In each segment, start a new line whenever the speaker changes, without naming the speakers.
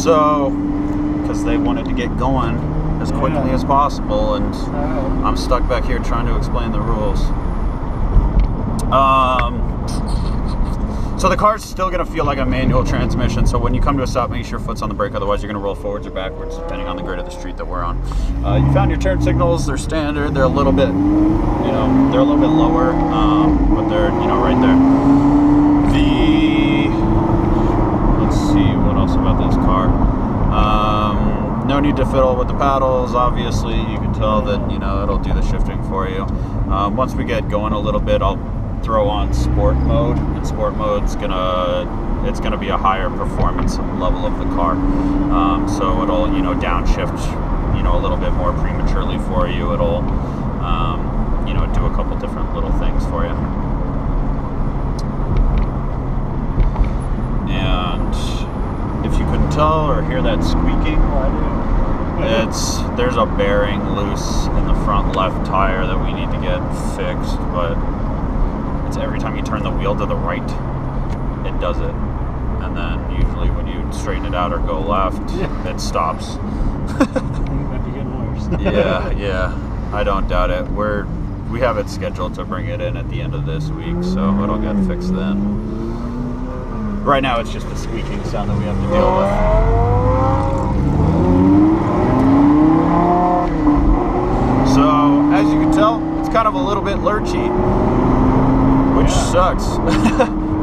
So, because they wanted to get going as quickly as possible, and I'm stuck back here trying to explain the rules. So the car's still going to feel like a manual transmission, so when you come to a stop, make sure your foot's on the brake, otherwise you're going to roll forwards or backwards, depending on the grid of the street that we're on. You found your turn signals, they're standard, they're a little bit, they're a little bit lower, but they're, right there. Let's see, what else about this car? No need to fiddle with the paddles, obviously, you can tell that, it'll do the shifting for you. Once we get going a little bit, I'll throw on sport mode, and sport mode's it's gonna be a higher performance level of the car, so it'll downshift a little bit more prematurely for you. It'll do a couple different little things for you. And if you couldn't tell or hear that squeaking, there's a bearing loose in the front left tire that we need to get fixed, but every time you turn the wheel to the right, it does it, and then usually when you straighten it out or go left, it stops.
Might be getting worse.
yeah, I don't doubt it. We have it scheduled to bring it in at the end of this week, so it'll get fixed then. Right now, it's just the squeaking sound that we have to deal with. So, as you can tell, it's kind of a little bit lurchy, which sucks.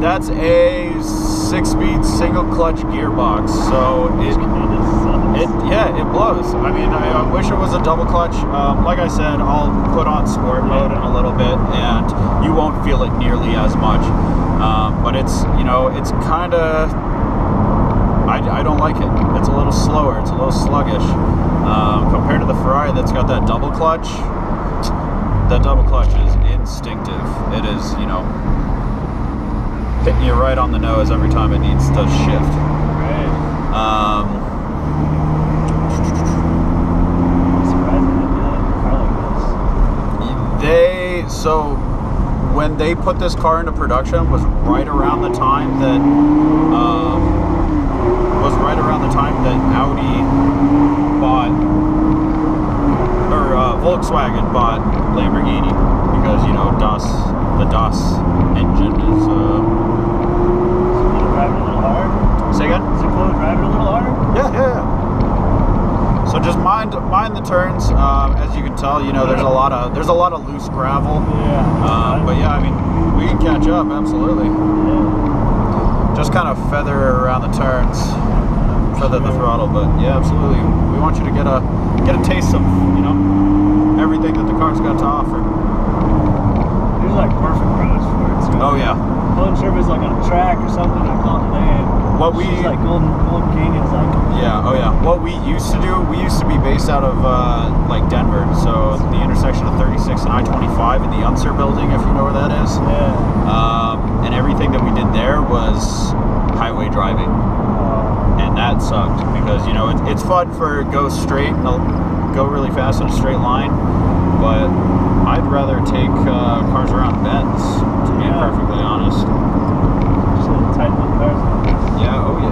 That's a 6-speed single clutch gearbox, so it blows. I mean, I wish it was a double clutch. Like I said, I'll put on sport mode in a little bit, and you won't feel it nearly as much. But it's kind of, I don't like it. It's a little slower. It's a little sluggish compared to the Ferrari that's got that double clutch. That double clutch is instinctive. It is, hitting you right on the nose every time it needs to shift.
Right.
So when they put this car into production was right around the time that Audi bought, or Volkswagen bought Lamborghini, because the DAS engine is.
Is it driving a little hard?
Say again?
Is it cool driving a little hard?
Yeah. So just mind the turns. As you can tell, there's a lot of loose gravel.
Yeah.
But yeah, I mean, we can catch up, absolutely.
Yeah.
Just kind of feather around the turns, feather the throttle. But yeah, absolutely. We want you to get a taste of everything that the car's got to offer.
These are like perfect roads for it. So
Oh yeah.
I wasn't sure if it's like on a track or something. I call it lane. It's like Golden Canyon's like.
Yeah, oh yeah. What we used to do, we used to be based out of like Denver, so the intersection of 36 and I-25 in the Unser building, if you know where that is.
Yeah.
And everything that we did there was highway driving, and that sucked because it's fun for go straight and go really fast in a straight line, but I'd rather take cars around bends, to be perfectly honest.
Just little tight little cars.
Yeah, oh yeah.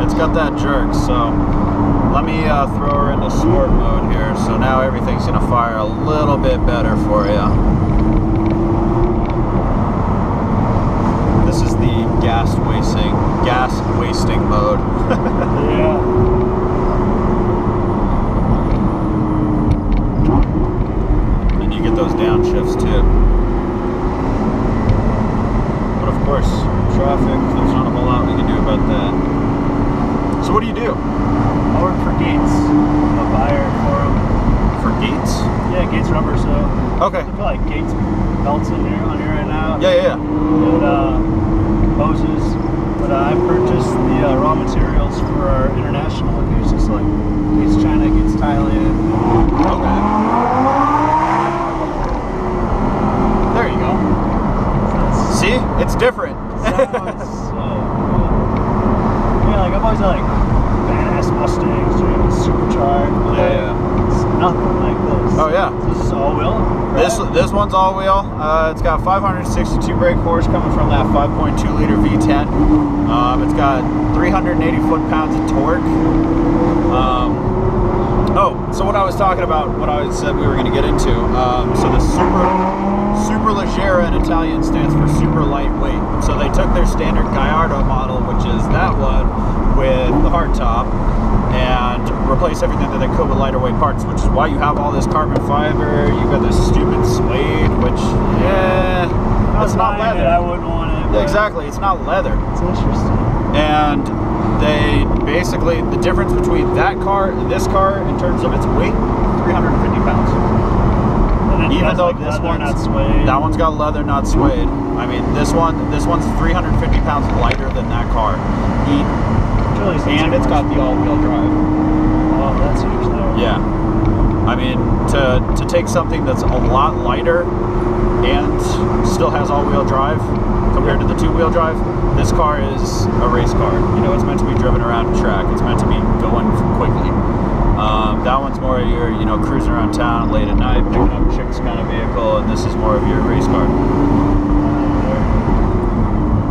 It's got that jerk, so let me throw her into sport mode here, so now everything's going to fire a little bit better for you. This is the gas wasting mode.
Yeah.
And you get those downshifts too. But of course, traffic, there's not a whole lot we can do about that. So what do you do?
I work for Gates. I'm a buyer for them.
For Gates?
Yeah, Gates Rubber. So
Okay.
look like Gates belts on here right now.
Yeah.
And hoses. But I purchased the raw materials for our international locations, like Gates China, Gates Thailand.
Okay. There you go. See? It's different.
Like I've always had like badass Mustangs, supercharged. But
Yeah.
it's nothing like this.
Oh yeah.
This is all wheel.
This one's all wheel. It's got 562 brake force coming from that 5.2 liter V10. It's got 380 foot-pounds of torque. So what I was talking about, what I said we were going to get into. So the Super Leggera in Italian stands for super lightweight. So they took their standard Gallardo model, which is that one with the hardtop, and replace everything that they could with lighter weight parts, which is why you have all this carbon fiber. You've got this stupid suede, which, it's not leather.
I wouldn't want it.
Yeah, exactly, it's not leather.
It's interesting.
And they basically, the difference between that car and this car in terms of its weight, 350 pounds. Even though this one's
not suede.
That one's got leather, not suede. I mean, this one's 350 pounds lighter than that car. And it's got the all-wheel drive.
Oh, that's huge though.
Yeah. I mean, to take something that's a lot lighter and still has all-wheel drive compared to the two-wheel drive, this car is a race car. You know, it's meant to be driven around a track. It's meant to be going quickly. That one's more of your, you know, cruising around town late at night, picking up chicks kind of vehicle, and this is more of your race car.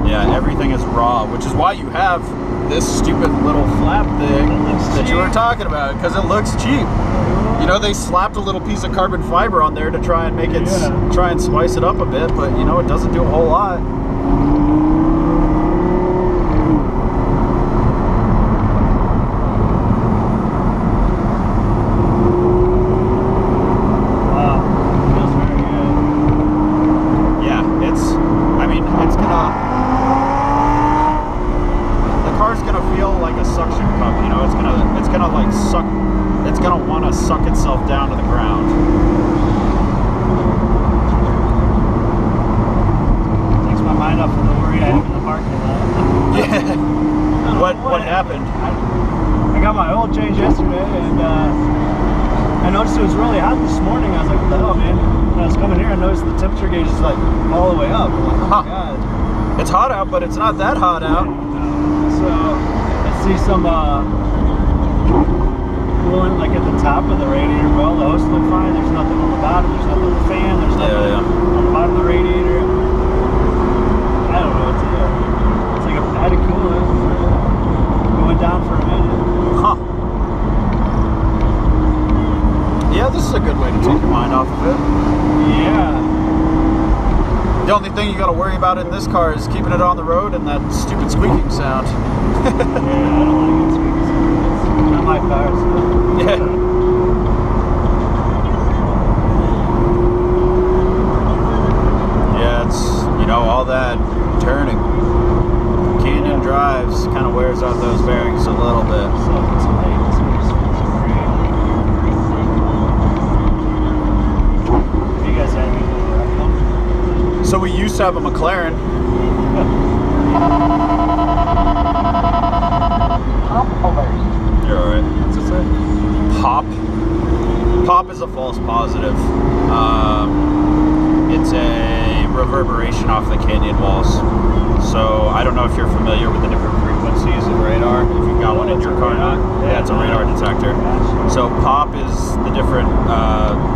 Yeah, everything is raw, which is why you have this stupid little flap thing that you were talking about, because it looks cheap. You know, they slapped a little piece of carbon fiber on there to try and make it, try and spice it up a bit, but you know, it doesn't do a whole lot. Suck itself down to the ground.
Takes my mind off of the worry I have in the parking lot.
Yeah. What happened?
I got my oil change yesterday, and I noticed it was really hot this morning. I was like, what the hell, man? When I was coming here, I noticed the temperature gauge is like all the way up. I'm like, oh my god.
It's hot out, but it's not that hot out.
So I see some coolant like at the top of the radiator. Well, the hose look fine. There's nothing on the bottom. There's nothing on the fan. There's nothing on the bottom of the radiator. I don't know what to do. It's like a pad of coolant going down for a minute.
Huh. Yeah, this is a good way to take your mind off of it.
Yeah.
The only thing you got to worry about in this car is keeping it on the road and that stupid squeaking sound.
Yeah, I don't want to get squeaky sound. It's not my car, so.
Yeah. Yeah, it's, you know, all that turning. Canyon drives kind of wears out those bearings a little bit.
You guys had me.
So we used to have a McLaren. You're alright.
What's it say?
Pop. Pop is a false positive. It's a reverberation off the canyon walls. So I don't know if you're familiar with the different frequencies of radar. If you've got one in your car, yeah, it's a radar detector. So pop is the different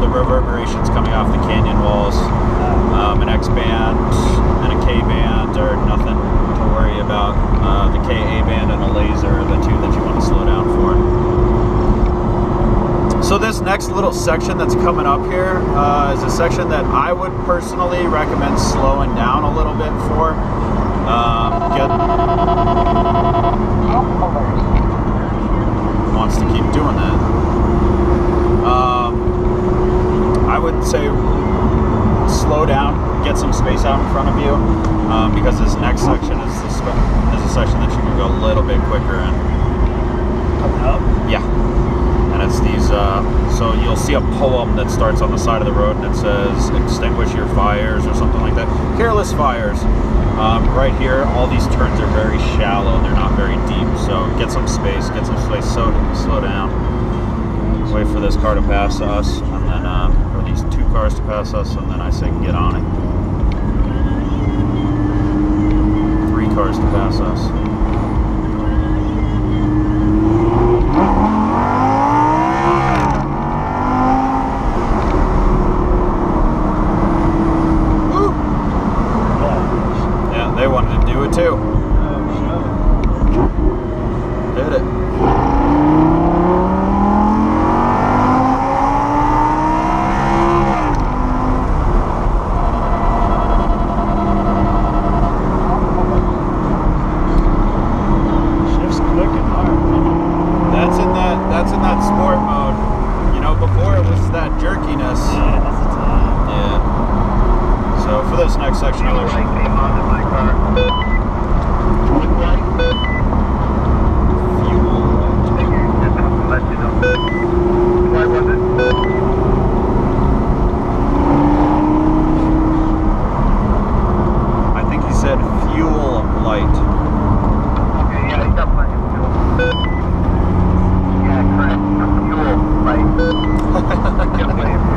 the reverberations coming off the canyon walls. An X band and a K band are nothing to worry about. The KA band and a laser are the two that you want to slow down for. So this next little section that's coming up here is a section that I would personally recommend slowing down a little bit for. Wants to keep doing that. I would say slow down, get some space out in front of you, because this next section is a section that you can go a little bit quicker in.
Coming up?
Yeah. And it's these, so you'll see a poem that starts on the side of the road and it says, extinguish your fires or something like that. Careless fires. Right here, all these turns are very shallow. They're not very deep. So get some space, slow down. Wait for this car to pass us, and then, or these two cars to pass us, and then I say get on it. 3 cars to pass us.
Yeah, that's the time.
Yeah. So for this next section,
Fuel light came on in my car. What light?
fuel light.
Thank you. Just have to let you know. Why was it?
I think he said fuel light.
Okay, yeah, you got plenty of fuel. Yeah, correct. Fuel light. You got plenty of fuel.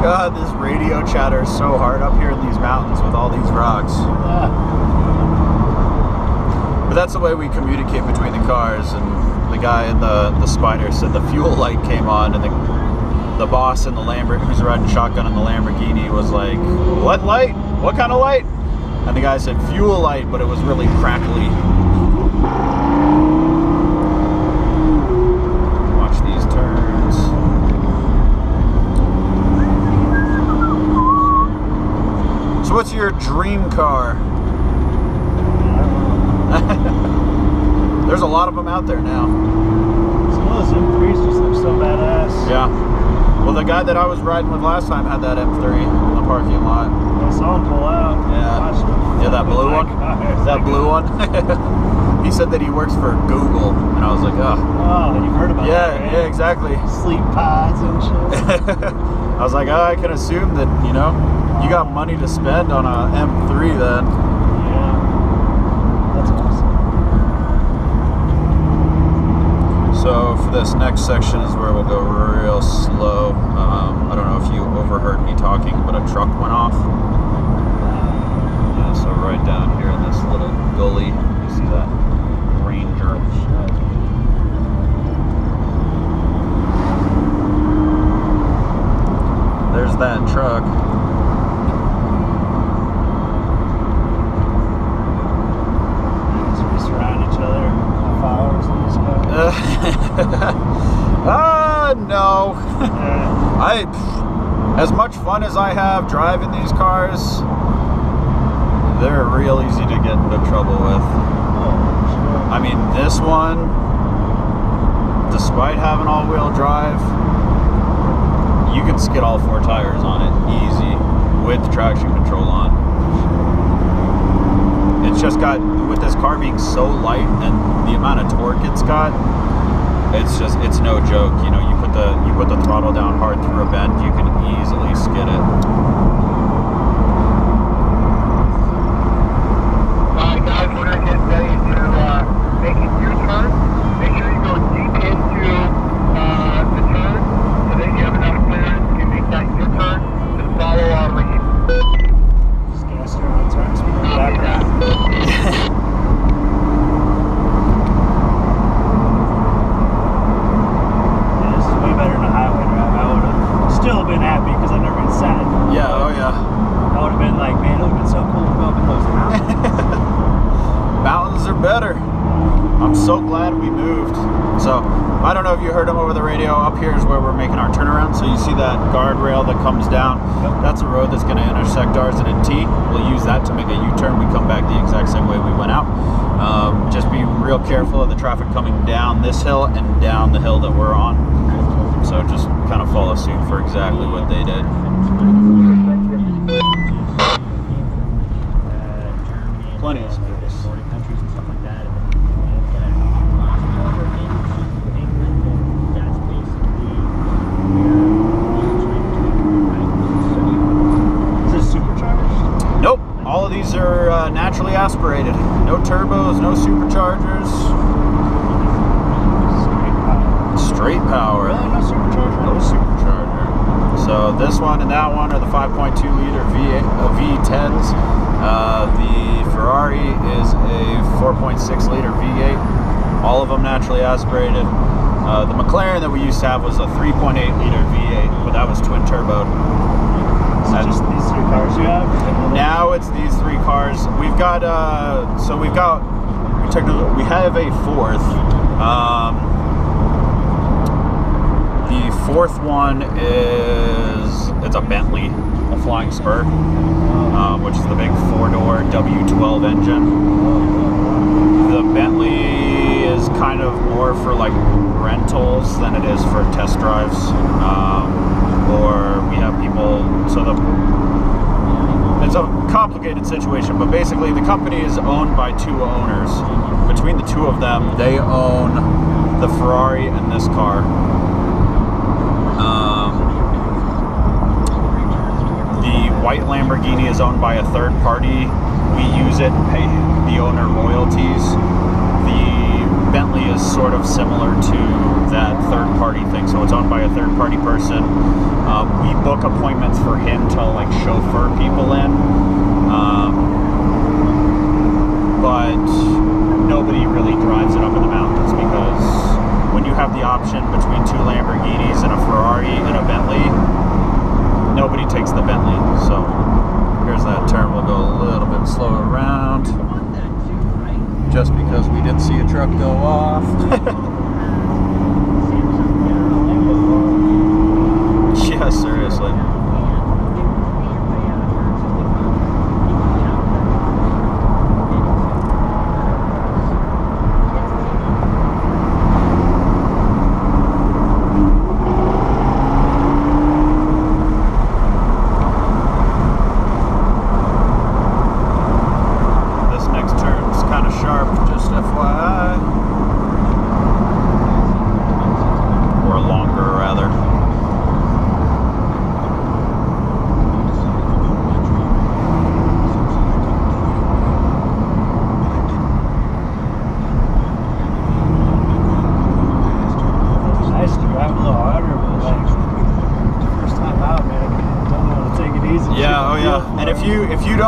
God, this radio chatter is so hard up here in these mountains with all these rocks.
Yeah.
But that's the way we communicate between the cars. And the guy in the Spider said the fuel light came on, and the boss in the Lamborghini, who's riding shotgun in the Lamborghini, was like, "What light? What kind of light?" And the guy said fuel light, but it was really crackly. Watch these turns. So what's your dream car? There's a lot of them out there now.
Some of those M3s just look so badass.
Yeah. Well, the guy that I was riding with last time had that M3 in the parking lot.
I saw him pull out.
Yeah.
Watched him.
Yeah, that blue
Oh
one?
my God.
That blue one? He said that he works for Google, and I was like, oh.
Oh, you've heard about
Yeah,
that, right?
yeah, exactly.
Sleep pods and shit.
I was like, oh, I can assume that, you know, you got money to spend on a M3 then.
Yeah. That's awesome.
So for this next section is where we'll go real slow. I don't know if you overheard me talking, but a truck went off. Yeah, so right down here in this little gully, you see that Ranger. There's that truck.
So we surround each other half hours in this car.
No.
Yeah.
As much fun as I have driving these cars, they're real easy to get into trouble with.
Oh, sure.
I mean, this one, despite having all-wheel drive, you can skid all four tires on it easy with traction control on. It's just got, with this car being so light and the amount of torque it's got, it's no joke. You know, you put the throttle down hard through a bend, you can easily skid it.
Guys, we're going to get ready to make a U-turn. Make sure you go deep into the turn, so then you have enough clearance to make that U-turn and follow our lead.
Just gas her on turn speed in the background. Yeah, this is way better than a highway drive. I would have still been happy because I've never been sad.
Yeah, oh yeah.
I would have been like, man, it would have been so cool to go up in those mountains.
Mountains are better. I'm so glad we moved. So, I don't know if you heard them over the radio. Up here is where we're making our turnaround. So you see that guardrail that comes down.
Yep.
That's a road that's going to intersect ours at a T. We'll use that to make a U-turn. We come back the exact same way we went out. Just be real careful of the traffic coming down this hill and down the hill that we're on. So just kind of follow suit for exactly what they did. Plenty of space.
Is this supercharged?
Nope, all of these are naturally aspirated. No turbos, no superchargers. Straight power.
Really? No supercharger?
No supercharger. So this one and that one are the 5.2 liter V10s. The Ferrari is a 4.6 liter V8. All of them naturally aspirated. The McLaren that we used to have was a 3.8 liter V8, but that was twin turboed.
Is it just these three cars you have?
Now it's these three cars. We've got we have a fourth. The fourth one is It's a Bentley, a Flying Spur, which is the big 4-door W12 engine. The Bentley is kind of more for like rentals than it is for test drives. Or we have people, so it's a complicated situation, but basically the company is owned by 2 owners. Between the 2 of them, they own the Ferrari and this car. The white Lamborghini is owned by a third party. We use it and pay the owner royalties. The Bentley is sort of similar to that third party thing, so it's owned by a third party person. We book appointments for him to like chauffeur people in, but nobody really drives it up in the mountains, because when you have the option between 2 Lamborghinis and a Ferrari and a Bentley, nobody takes the Bentley. So here's that turn. We'll go a little bit slower around, just because we did see a truck go off. Yeah, seriously. This next turn's kind of sharp, just FYI. Or longer, rather.
Nice to drive a little harder, but like first time out, man, I don't know how to take it easy.
Yeah, oh yeah. And if you don't